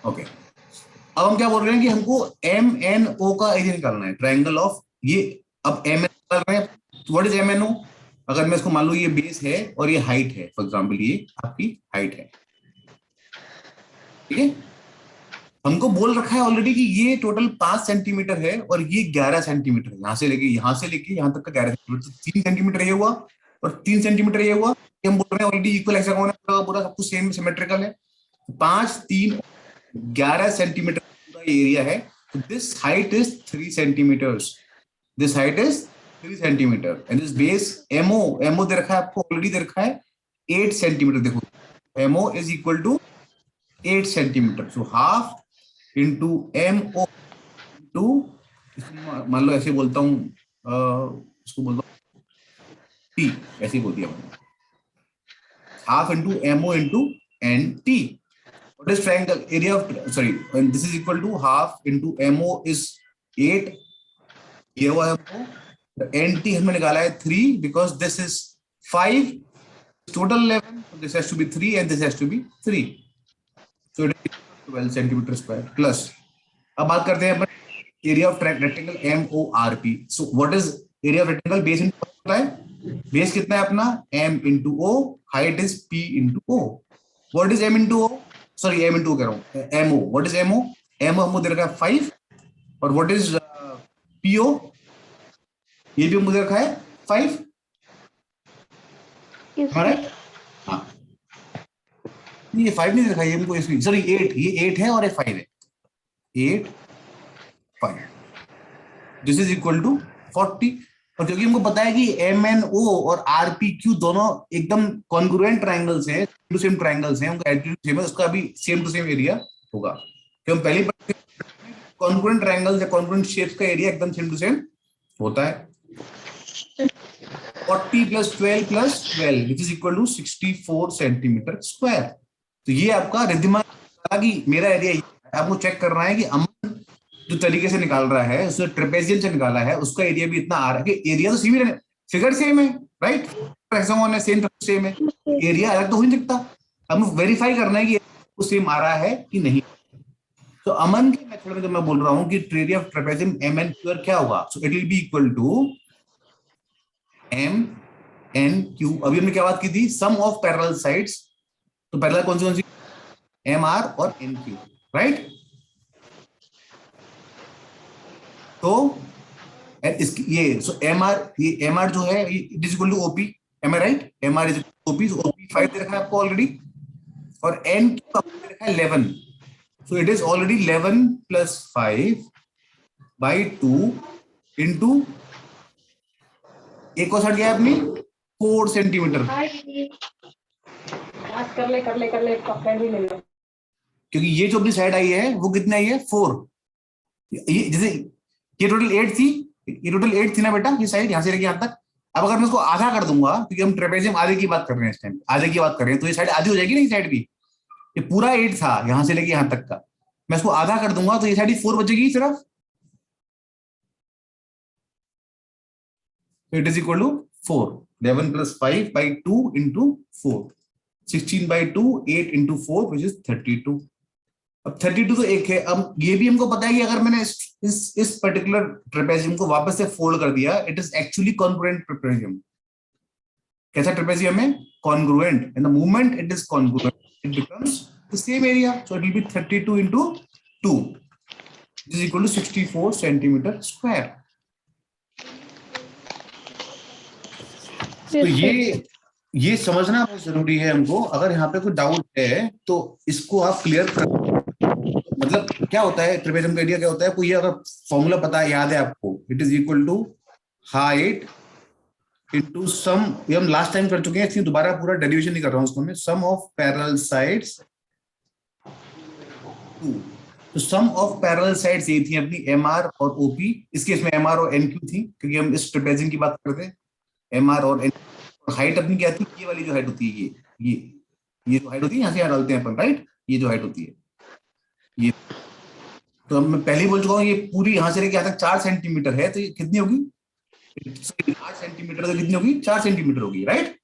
ओके अब हम क्या बोल रहे हैं कि हमको एम एन ओ का एरिया निकालना है, ट्राइंगल ऑफ ये। अब एम एन निकाल रहे हैं, what is M N O? अगर मैं इसको मान लू ये बेस है और ये हाइट है, फॉर एग्जांपल ये आपकी हाइट है, ठीक है। हमको बोल रखा है ऑलरेडी कि ये टोटल 5 सेंटीमीटर है और ये 11 सेंटीमीटर है, यहां से लेके यहां तक का 11 सेंटीमीटर, 3 सेंटीमीटर ये हुआ और 3 सेंटीमीटर ये हुआ। हम बोल रहे हैं ऑलरेडी इक्वल हेक्सागोन है, पूरा सब कुछ सेम सिमेट्रिकल है। 5 3 11 सेंटीमीटर पूरा एरिया है। तो this height is 3 centimetres, this height is 3 centimetre and this base MO दे रखा है आपको, ऑलरेडी दे रखा है 8 सेंटीमीटर। देखो MO is equal to 8 centimetre, so half into M O two, मान लो ऐसे बोलता हूं, इसको बोलता हूं टी, ऐसे ही बोल दिया मैंने, half into M O into N T. What is triangle area of, sorry, and this is equal to half into MO is 8, ये हुआ है हमको। NT हमने निकाला है 3 because this is 5, total 11, so this has to be 3 and this has to be 3, so it is 12 centimeter square plus। अब बात करते हैं अपन area of rectangle MORP। so what is area of rectangle? Base into होता है, base कितना है अपना M into O, height is P into O। what is M into O? Sorry M into कह रहा हूं, MO. What is MO? MO हमको दे रखा है 5 और व्हाट इज पीओ? ये भी हमको दे रखा है 5, Yes. हाँ ये 5 नहीं दे रखा है, ये हमको इसकी सॉरी 8, ये 8 है और ये 5 है, 8 5, दिस इज इक्वल टू 40। और क्योंकि हमको पता है कि एम एन ओ और आर पी क्यू दोनों एकदम कॉन्ग्रुएंट ट्राइंगल्स हैं, सेम टू सेम ट्राइंगल्स हैं, उनका एल्टीट्यूड सेम है, उसका भी सेम टू सेम एरिया होगा। क्यों? हम पहले कॉन्ग्रुएंट ट्राइंगल्स या कॉन्ग्रुएंट शेप्स का एरिया एकदम सेम टू सेम होता है। 40 plus 12 plus 12 which is equal to 64 centimetre square. तो ये आपका रिद्धिमा की मेरा एरिया आपको चेक करना है कि अमन जो तरीके से निकाल रहा है, उसने ट्रेपेजियम से निकाला है, उसका एरिया भी इतना आ रहा है कि एरिया तो सेम, फिगर सेम है, राइट? हेक्सागोन है, सेम है, एरिया अलग तो हो नहीं सकता। हमें वेरीफाई करना है कि वो सेम आ रहा है कि नहीं। तो अमन के मेथड में जो मैं बोल रहा हूं कि area of trapezium M N Q क्या होगा, so it will be equal to M N Q. अभी हमने क्या बात की थी? Sum of parallel sides. तो पैरेलल कौन सी? एम आर और एन क्यू, राइट? तो इसकी ये सो एम आर, ये एम आर जो है it is equal to OP, am I right? M R is OP, OP 5 दे रखा है आपको ऑलरेडी और एन क्यू दे रखा है 11, so it is already 11 plus 5 by 2 into एक और हट गया अपनी 4 सेंटीमीटर, कर ले, फ्रेंड भी ले लो। क्योंकि ये जो अपनी साइड आई है वो कितनी आई है? 4, ये जैसे ये टोटल 8 थी, ये टोटल 8 थी ना बेटा, ये साइड यहाँ से लेके यहाँ तक। अब अगर मैं इसको आधा कर दूंगा, क्योंकि हम ट्रेपेजियम आधे की बात कर रहे हैं इस टाइम, आधे की बात कर रहे हैं, तो ये साइड आधी हो जाएगी ना, ये साइड भी। ये पूरा 8 था यहाँ से लेके यहाँ तक का, मैं इसको आधा कर दूंगा तो ये साइड 4 बचेगी सिर्फ। It is equal to 4, 11 + 5/2 × 4, 16/2, 8 × 4 which is 32। अब 32 तो एक है। अब ये भी हमको पता है कि अगर मैंने इस पर्टिकुलर ट्रेपेजियम को वापस से फोल्ड कर दिया, it is actually congruent trapezium. कैसा ट्रेपेजियम है? Congruent. In the movement it is congruent, it becomes the same area, so it will be 32 × 2 is equal to 64 centimetre square. तो ये समझना बहुत जरूरी है हमको। अगर यहाँ पे कोई डाउट है तो इसको आप क्लियर कर, मतलब क्या होता है ट्रेपेजियम का एरिया क्या होता है, कोई अगर फॉर्मूला पता है, याद है आपको, it is equal to height into sum, ये हम लास्ट टाइम कर चुके हैं, इसलिए दोबारा पूरा डेरिवेशन नहीं कर रहा हूं उसको मैं, सम ऑफ पैरेलल साइड्स। तो सम ऑफ पैरेलल साइड्स ये थी अपनी MR और OP, इस केस में MR और NQ थी क्योंकि हम इस ट्रेपेजियम की बात करते हैं। MR और NQ, और हाइट अपनी क्या थी, ये वाली जो हाइट होती है, ये जो हाइट होती है, यहाँ से यहाँ डालते हैं अपन, राइट, ये जो हाइट होती है ये। तो मैं पहले ही बोल चुका हूँ, ये पूरी यहाँ से लेके यहाँ तक 4 सेंटीमीटर है, तो ये कितनी होगी, 8 सेंटीमीटर, तो कितनी होगी, 4 सेंटीमीटर होगी, राइट।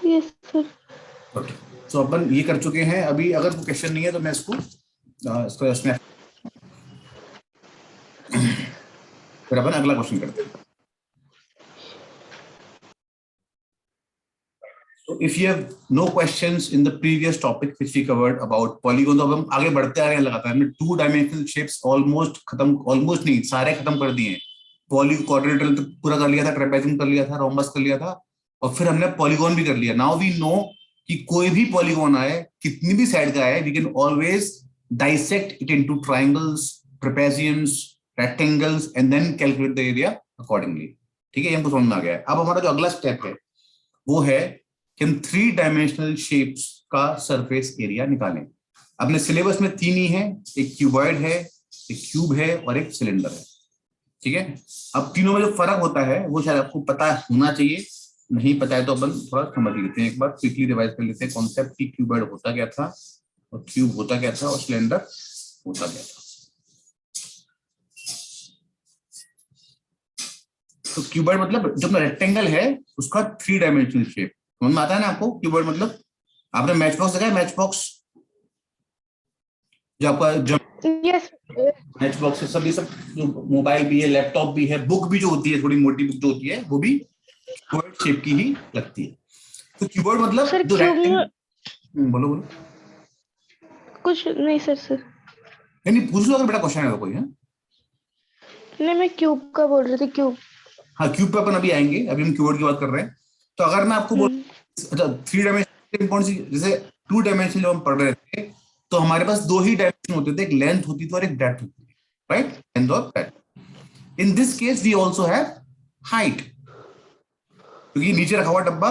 Yes sir. तो अपन ये कर चुके हैं। अभी अगर कोई क्वेश्चन नहीं है तो मैं इसको स्नैप, फिर अपन अगला क्वेश्चन करते हैं। So if you have no questions in the previous topic which we covered about polygon, तो अब हम आगे बढ़ते आ रहे हैं लगातार। हमने 2 डायमेंशनल शेप्स ऑलमोस्ट खत्म, ऑलमोस्ट नहीं, सारे खत्म कर दिए हैं। पॉली क्वाड्रिलेटरल पूरा कर लिया था, ट्रेपेजियम कर लिया था, रोम्बस कर लिया था, और फिर हमने पॉलीगॉन भी कर लिया। नाउ वी नो कि कोई भी पॉलीगॉन आए, कितनी भी साइड का आए, we can always dissect it into triangles, trapeziums, rectangles and then calculate the area accordingly. ठीक है, ये हमको समझ में आ गया है। अब हमारा जो अगला स्टेप है वो है कि हम 3 डायमेंशनल शेप्स का सरफेस एरिया निकालें। अपने सिलेबस में 3 ही है, एक क्यूबॉइड है, एक क्यूब है और एक सिलेंडर है। ठीक है, अब तीनों में जो फर्क होता है वो शायद आपको पता होना चाहिए, नहीं पता है तो अपन थोड़ा समझ लेते हैं, एक बार क्विकली रिवाइज कर लेते हैं कॉन्सेप्ट की। क्यूबॉइड होता क्या था और क्यूब होता क्या था और सिलेंडर होता क्या था। तो क्यूबॉइड मतलब जो अपना रेक्टेंगल है उसका 3 डायमेंशनल शेप, समझ में आता है ना आपको। क्यूबॉइड मतलब आपने मैच बॉक्स देखा है, मैच बॉक्स जो आपका जो यस मैच बॉक्स से सब, ये सब जो मोबाइल भी है, लैपटॉप भी है, बुक भी जो होती है, थोड़ी मोटी बुक जो होती है, वो भी क्यूबॉइड शेप की ही लगती है। तो क्यूबॉइड मतलब सर जो रेक्टेंगल, बोलो बोलो। कुछ नहीं सर। नहीं पूछ लो अगर बेटा क्वेश्चन है तो कोई है। नहीं, मैं क्यूब का बोल रही थी, क्यूब। हाँ, क्यूब पे अपन अभी आएंगे, अभी हम क्यूबॉइड की बात कर रहे हैं। तो अगर मैं आपको बोल, अच्छा 3 डायमेंशन कौन सी, जैसे 2 डायमेंशन जब हम पढ़ रहे थे तो हमारे पास 2 ही डायमेंशन होते थे, एक लेंथ होती थी और एक ब्रेड्थ होती थी, राइट, लेंथ और breadth. In this case we also have height, क्योंकि नीचे रखा हुआ डब्बा,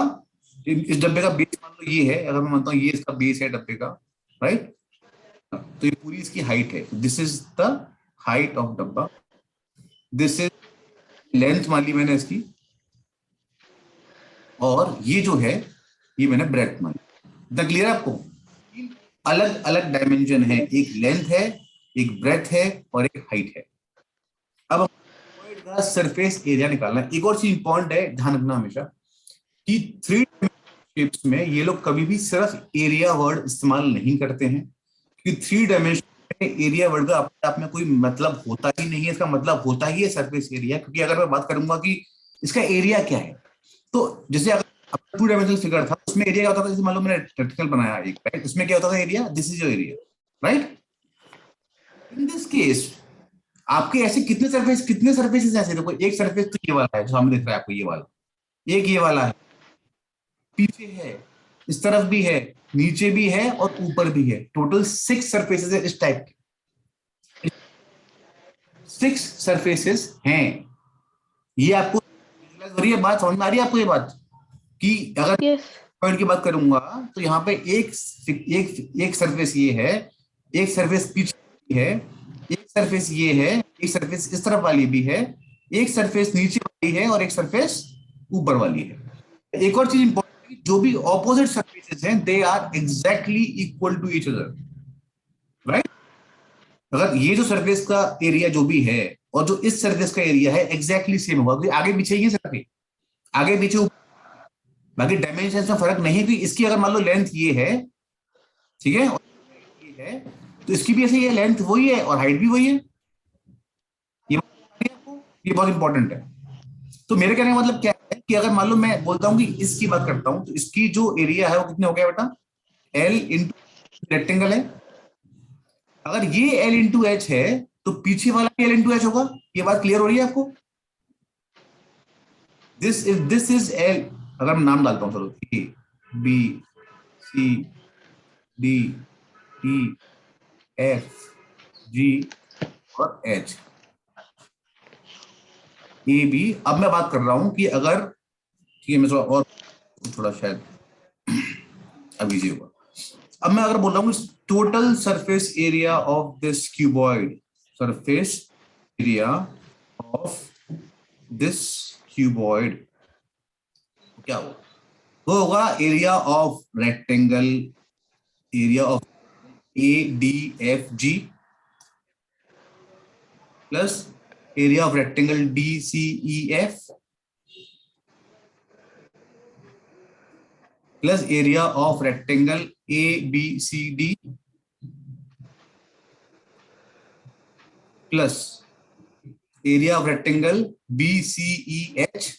इस डब्बे का बेस मान लो ये है, अगर मैं मानता हूँ ये इसका बेस है डब्बे का, राइट, तो ये पूरी इसकी हाइट है। This is the height of डब्बा, दिस इज लेंथ मान ली मैंने इसकी, और ये जो है ये मैंने ब्रेड्थ मानी। इतना क्लियर है आपको? अलग अलग डायमेंशन है, एक लेंथ है, एक ब्रेड्थ है और एक हाइट है। अब का सरफेस एरिया निकालना है। एक और चीज इंपॉर्टेंट है, ध्यान रखना हमेशा कि 3 शेप्स में ये लोग कभी भी सिर्फ एरिया वर्ड इस्तेमाल नहीं करते हैं, क्योंकि 3 डायमेंशन में एरिया वर्ड का अपने आप में कोई मतलब होता ही नहीं है। इसका मतलब होता ही है सरफेस एरिया। क्योंकि अगर मैं बात करूंगा कि इसका एरिया क्या है, तो जैसे अगर 2 डायमेंशनल फिगर था उसमें एरिया क्या होता था, जैसे मान लो मैंने रेक्टेंगल बनाया एक, राइट, उसमें क्या होता था area, this is your area, right. In this case आपके ऐसे कितने सरफेसेस ऐसे, देखो एक सरफेस तो ये वाला है जो सामने दिख रहा है आपको, ये वाला, एक ये वाला है, पीछे है, इस तरफ भी है, नीचे भी है और ऊपर भी है। टोटल 6 सरफेसेस है इस टाइप के, 6 सरफेसेस हैं। ये आपको हो रही है बात, समझ में आ रही है आपको ये बात कि अगर पॉइंट की बात करूंगा तो यहाँ पे एक सरफेस ये है, एक सरफेस पीछे है, एक सरफेस ये है, एक सरफेस इस तरफ वाली भी है, एक सरफेस नीचे वाली है और एक सरफेस ऊपर वाली है। एक और चीज इंपॉर्टेंट है, जो भी ऑपोजिट सरफेसेस हैं they are exactly equal to each other, right. अगर ये जो सरफेस का एरिया जो भी है और जो इस सरफेस का एरिया है एग्जैक्टली सेम होगा, क्योंकि आगे पीछे ये सरफेस आगे पीछे बाकी डायमेंशन में फर्क नहीं है। कि इसकी अगर मान लो लेंथ ये है, ठीक है, और ये है, तो इसकी भी ऐसे ये लेंथ वही है और हाइट भी वही है। ये बहुत इंपॉर्टेंट है। तो मेरे कहने का मतलब क्या है कि अगर मान लो मैं बोलता हूं कि इसकी बात करता हूं, तो इसकी जो एरिया है वो कितने हो गया बेटा, L इंटू रेक्टेंगल है। अगर ये L इंटू एच है तो पीछे वाला भी L इंटू एच होगा। ये बात क्लियर हो रही है आपको? This is L। अगर मैं नाम डालता हूं, चलो A B C D E F G और H, ए बी। अब मैं बात कर रहा हूं कि अगर, ठीक है, मैं थोड़ा शायद अब इजी होगा। अब मैं अगर बोल रहा हूँ total surface area of this cuboid, surface area of this cuboid क्या होगा? वो होगा area of rectangle, area of A D F G plus area of rectangle D C E F plus area of rectangle A B C D plus area of rectangle B C E H.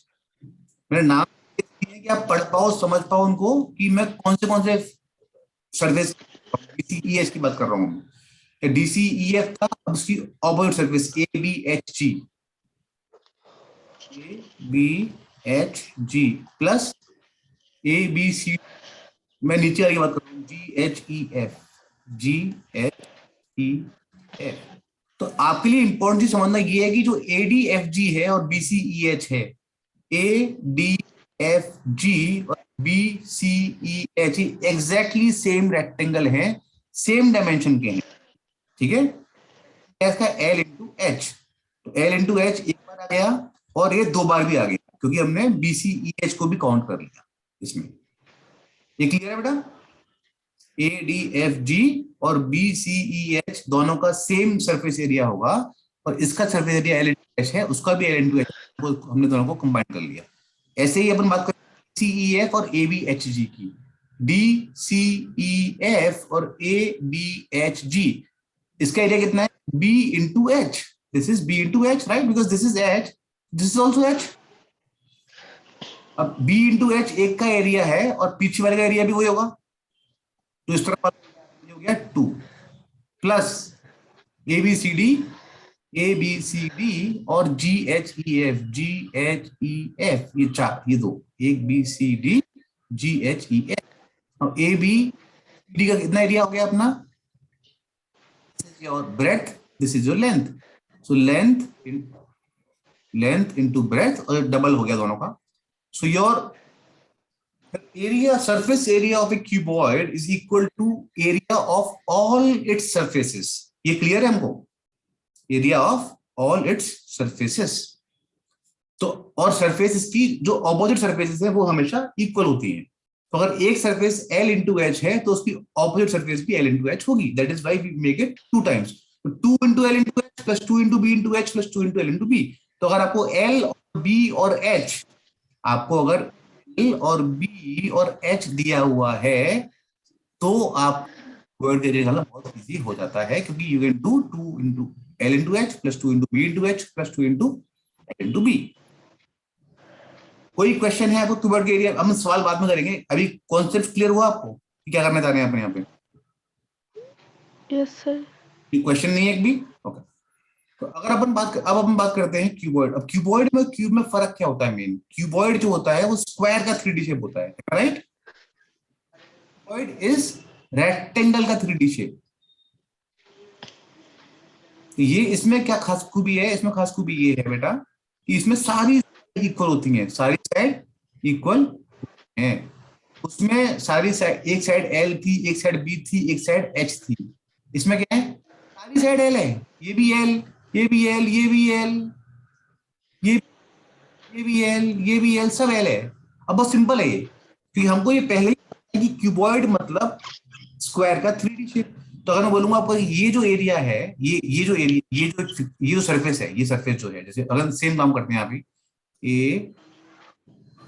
मेरा नाम है कि आप पढ़ पाओ, समझ पाओ उनको, कि मैं कौन से सर्विस डीसीईएच की बात कर रहा हूँ। डीसीईएफ का अब उसकी opposite surface A B H G plus A B C, मैं नीचे आगे बात कर रहा हूँ जी एच ई एफ। तो आपके लिए इंपॉर्टेंट चीज समझना ये है कि जो ए डी एफ जी है और बी सी ई एच है, ए डी एफ जी और B C E H exactly same rectangle है, सेम डायमेंशन के हैं, ठीक है। इसका एल इंटू एच, तो एल इंटू एच एक बार आ गया और ये दो बार भी आ गया, क्योंकि हमने बी सी ई एच को भी काउंट कर लिया इसमें। ये क्लियर है बेटा? ए डी एफ जी और बी सी ई एच दोनों का सेम सरफेस एरिया होगा, और इसका surface area L into H है, उसका भी एल इंटू एच, हमने दोनों को कंबाइन कर लिया। ऐसे ही अपन बात करें सी ई एफ और ए बी एच जी की, डी सी ई एफ और ए बी एच जी, इसका एरिया कितना है? B into H. This is B into H, right, because this is H, this is also H. अब बी इंटू एच एक का area है और पीछे वाले का एरिया भी वही होगा, तो इस तरह हो गया 2 plus A B C D और जी एच ई एफ, ये चार, ये दो, एक B C D G H E F. A B D का कितना एरिया हो गया अपना? Your breadth, this is your length, so length into breadth, और डबल हो गया दोनों का। So your area, surface area of a cuboid is equal to area of all its surfaces. ये क्लियर है हमको? Area of all it's surfaces. तो और सरफेस की जो ऑपोजिट सरफेसेस है वो हमेशा इक्वल होती हैं। तो अगर एक सरफेस L इंटू एच है तो उसकी ऑपोजिट सरफेस भी L इंटू एच होगी। That is why we make it 2 times, 2 into L into H plus 2 into B into H plus 2 into L into B. तो अगर आपको L और B और H, आपको अगर L और B और H दिया हुआ है तो आप वर्ड एरिया निकालना बहुत इजी हो जाता है, क्योंकि you can do 2 into L into H plus 2 into B into H plus 2 into L into B. कोई क्वेश्चन है आपको कीवर्ड के एरिया? हम सवाल बाद में करेंगे, अभी कॉन्सेप्ट क्लियर हुआ आपको कि क्या करना चाह रहे हैं अपने यहाँ पे? Yes sir. क्वेश्चन नहीं है एक भी? ओके। तो अगर अपन बात करते हैं क्यूबॉइड। अब क्यूबॉइड में क्यूब में फर्क क्या होता है? मेन क्यूबॉइड जो होता है वो स्क्वायर का 3D शेप होता है, राइट? क्यूबॉइड इज रेक्टेंगल का 3D शेप। ये इसमें क्या खास खूबी है? इसमें खास खूबी ये है बेटा कि इसमें सारी इक्वल होती हैं, सारी साइड इक्वल हैं। उसमें सारी साइड, एक साइड L थी, एक साइड B थी, एक साइड H थी। इसमें क्या है? सारी साइड L है, ये भी एल, ये भी एल, ये भी एल, ये भी एल, ये भी एल, सब एल है। अब बहुत सिंपल है ये, क्योंकि हमको ये पहले ही पता है कि क्यूबॉइड मतलब स्क्वायर का 3D शेप। तो अगर मैं बोलूंगा आपको ये जो एरिया है, ये जो एरिया, ये जो सरफेस है, ये सरफेस जो है, जैसे अगर सेम काम करते हैं यहाँ पे, A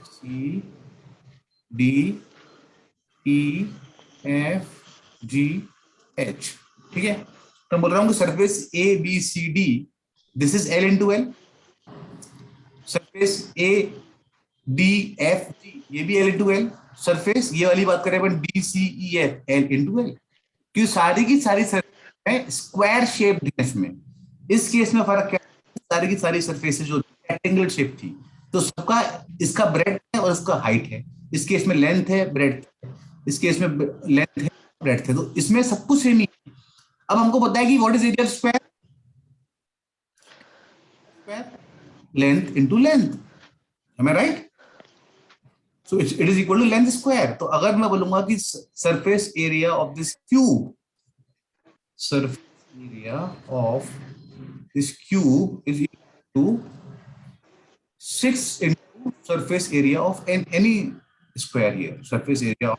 C D E F G H, ठीक है। तो मैं बोल रहा हूँ कि surface A B C D, this is L into L. Surface A D F G, ये भी एल इंटू एल। सरफेस ये वाली बात करें अपन, D C E F, L into L. क्योंकि सारी की सारी सरफेस है स्क्वायर शेप केस में। इस केस में फर्क क्या है, सारी की सारी सरफेसेस जो रेक्टेंगल शेप थी, तो सबका इसका ब्रेड है और इसका हाइट है। इस केस में लेंथ है, ब्रेड, इस केस में लेंथ है, ब्रेड है, तो इसमें सब कुछ सेम ही है। अब हमको पता है कि what is area of square, length into length, am I right? So it is equal to length square. तो अगर मैं बोलूंगा कि surface area of this cube, surface area of this cube is equal to 6 into surface area of any square here. Surface area of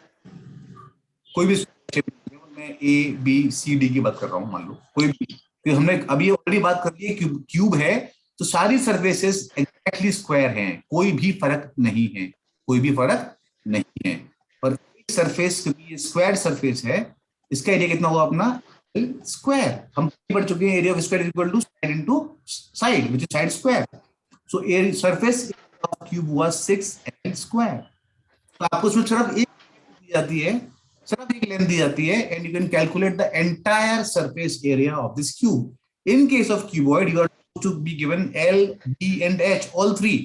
कोई भी shape, मैं A B C D की बात कर रहा हूँ, मान लो कोई भी, तो हमने अभी ऑलरेडी बात कर ली है, क्यूब है तो सारी सर्फेसेस एग्जैक्टली स्क्वायर हैं, कोई भी फर्क नहीं है, कोई भी फर्क नहीं है। और एक सरफेस क्योंकि ये स्क्वायर सरफेस है, इसका एरिया कितना होगा अपना, स्क्वायर। हम पढ़ चुके हैं, area of square is equal to side into side, which is side square. So area surface of cube हुआ 6l स्क्वायर। तो आपको उसमें सिर्फ एक दी जाती है, सिर्फ एक लेंथ दी जाती है, and you can calculate the entire surface area of this cube. In case of cuboid you are to be given L, B and H, all three।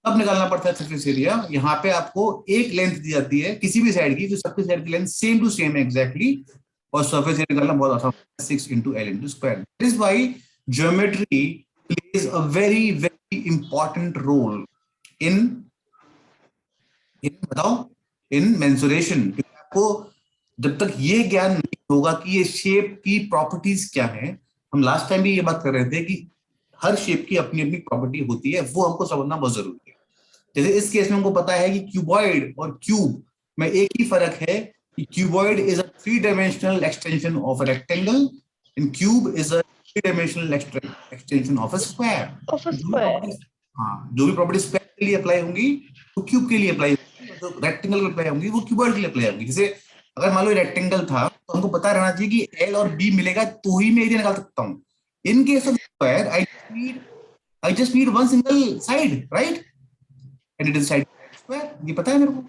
अब निकालना पड़ता है सरफेस एरिया। यहाँ पे आपको एक लेंथ दी जाती है किसी भी साइड की, तो सबके साइड की लेंथ सेम टू सेम है एग्जैक्टली, और सरफेस एरिया निकालना बहुत आसान है, 6 into L into square। That is why geometry plays a very very important role in बताओ इन मेंसुरेशन। आपको जब तक ये ज्ञान नहीं होगा कि ये शेप की प्रॉपर्टीज क्या है, हम लास्ट टाइम भी ये बात कर रहे थे कि हर शेप की अपनी अपनी प्रॉपर्टी होती है, वो हमको समझना बहुत जरूरी है। जैसे इस केस में हमको पता है कि क्यूबॉइड और क्यूब में एक ही फर्क है कि cuboid is a 3-dimensional extension of a rectangle and cube is a 3-dimensional extension of a square. हाँ, जो भी प्रॉपर्टी स्क्वायर के लिए अप्लाई होंगी वो क्यूब के लिए अप्लाई होंगी, जो रेक्टेंगल के लिए अप्लाई होंगी वो क्यूबॉइड के लिए अप्लाई होंगी। जैसे अगर मान लो रेक्टेंगल था तो हमको पता रहना चाहिए कि एल और बी मिलेगा तो ही मैं एरिया निकाल सकता हूँ। इन case of square I just need one single side, right, and it is side square. ये पता है मेरे को,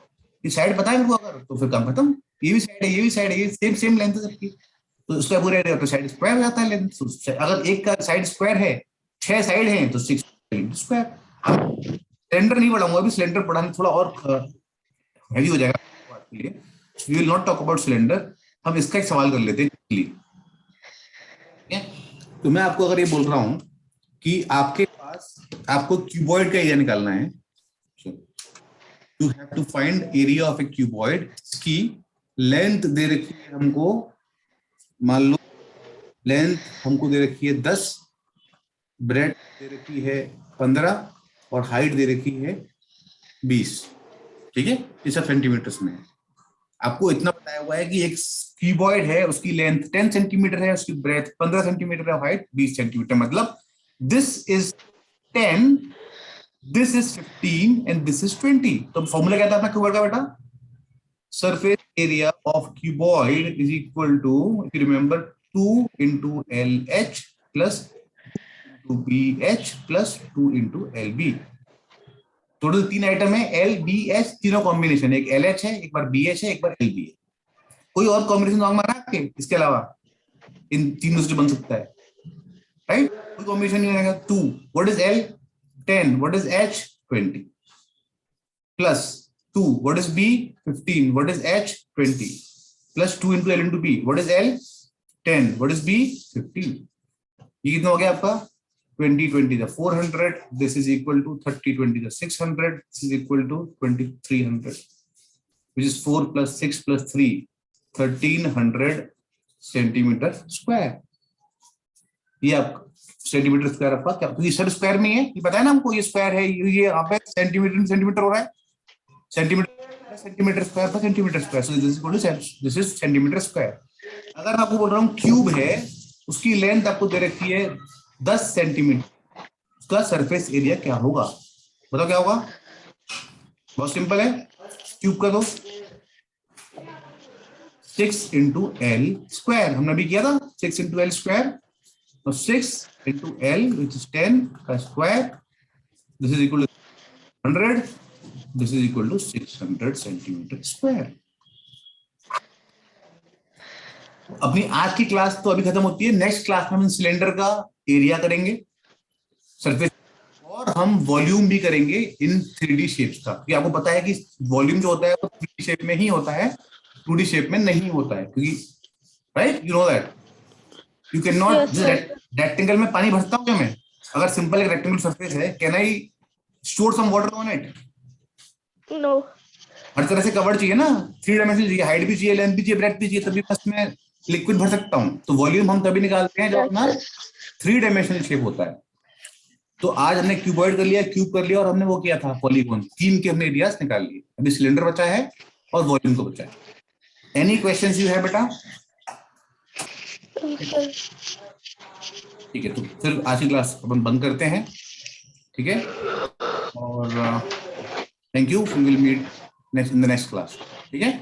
ये साइड पता है मेरे को, अगर तो फिर काम खत्म। ये भी साइड है, ये भी साइड है, ये सेम सेम लेंथ है सबकी, तो उसका पूरा एरिया तो साइड स्क्वायर हो जाता है लेंथ। तो अगर एक का साइड स्क्वायर है, 6 साइड हैं, तो 6 स्क्वायर। सिलेंडर नहीं पढ़ाऊंगा अभी, सिलेंडर पढ़ाने थोड़ा और हैवी हो जाएगा बात के लिए। We will not talk about cylinder। हम इसका एक सवाल कर लेते हैं। तो मैं आपको अगर ये बोल रहा हूं कि आपके पास आपको क्यूबॉइड का एरिया निकालना है, you have to find area of a cuboid. इसकी लेंथ दे रखी है हमको, मान लो लेंथ हमको दे रखी है 10, ब्रेड दे रखी है 15 और हाइट दे रखी है 20, ठीक है, ये सब सेंटीमीटर्स में है। आपको इतना बताया हुआ है कि एक क्यूबॉइड है, उसकी लेंथ 10 सेंटीमीटर है, उसकी ब्रेथ 15 सेंटीमीटर है, हाइट 20 सेंटीमीटर, मतलब this is 10, this is 15 and this is 20। तो फॉर्मूला क्या था अपना क्यूबॉइड का बेटा, surface area of cuboid is equal to, if you remember, 2 into LH plus 2 BH plus 2 into LB। Total 3 item है, L B H, तीनों combination, एक L H है, एक बार बी एच है, एक बार एल बी है। कोई और कॉम्बिनेशन मांग मारा आपके इसके अलावा इन तीनों से जो बन सकता है, राइट? कोई कॉम्बिनेशन नहीं आएगा। 2 what is L, 10 what is H, 20 plus 2 what is B, 15 what is H, 20 plus 2 into L into B what is L, 10 what is B, 15। ये कितना हो गया आपका, 20 20 the 400, this is equal to 30 20 the 600, this is equal to 2300, which is 4 plus 6 plus 3, 1300 centimeter square। ये आप centimetre square आपका क्या, क्योंकि सब स्क्वायर में है, ये पता है ना हमको, ये स्क्वायर है, ये यहाँ पे सेंटीमीटर सेंटीमीटर हो रहा है, सेंटीमीटर सेंटीमीटर स्क्वायर पर centimetre square, so this is centimetre square. अगर मैं आपको बोल रहा हूँ क्यूब है, उसकी लेंथ आपको दे रखी है 10 सेंटीमीटर, उसका सरफेस एरिया क्या होगा, बताओ क्या होगा? बहुत सिंपल है, क्यूब का तो 6 इंटू एल स्क्वायर, हमने भी किया था 6 इंटू एल स्क्वायर, तो 6 इंटू एल विच इज 10 का square, this is equal to 100, this is equal to 600 centimetre square. अपनी आज की क्लास तो अभी खत्म होती है, नेक्स्ट क्लास में हम सिलेंडर का एरिया करेंगे, सरफेस, और हम वॉल्यूम भी करेंगे इन 3D शेप्स का, क्योंकि आपको पता है कि वॉल्यूम जो होता है वो 3D शेप में ही होता है, 2D शेप में नहीं होता है, क्योंकि right you know that you can not, rectangle में पानी भरता हूं क्या मैं, अगर सिंपल एक रेक्टेंगल सरफेस है, can I store some water on it? No. हर तरह से कवर चाहिए ना, 3 डायमेंशन चाहिए, हाइट भी चाहिए, लेंथ भी चाहिए, ब्रेड्थ भी चाहिए, तभी बस मैं लिक्विड भर सकता हूँ। तो वॉल्यूम हम तभी निकालते हैं जब अपना 3 डायमेंशनल शेप होता है। तो आज हमने क्यूबॉइड कर लिया, क्यूब कर लिया, और हमने वो किया था पॉलीगॉन, 3 के हमने एरियाज निकाल लिए, अभी सिलेंडर बचा है और वॉल्यूम को बचा है। एनी क्वेश्चंस यू है बेटा? ठीक है, तो फिर आज की क्लास अपन बंद करते हैं, ठीक है, और thank you, we will meet next in the next class, ठीक है।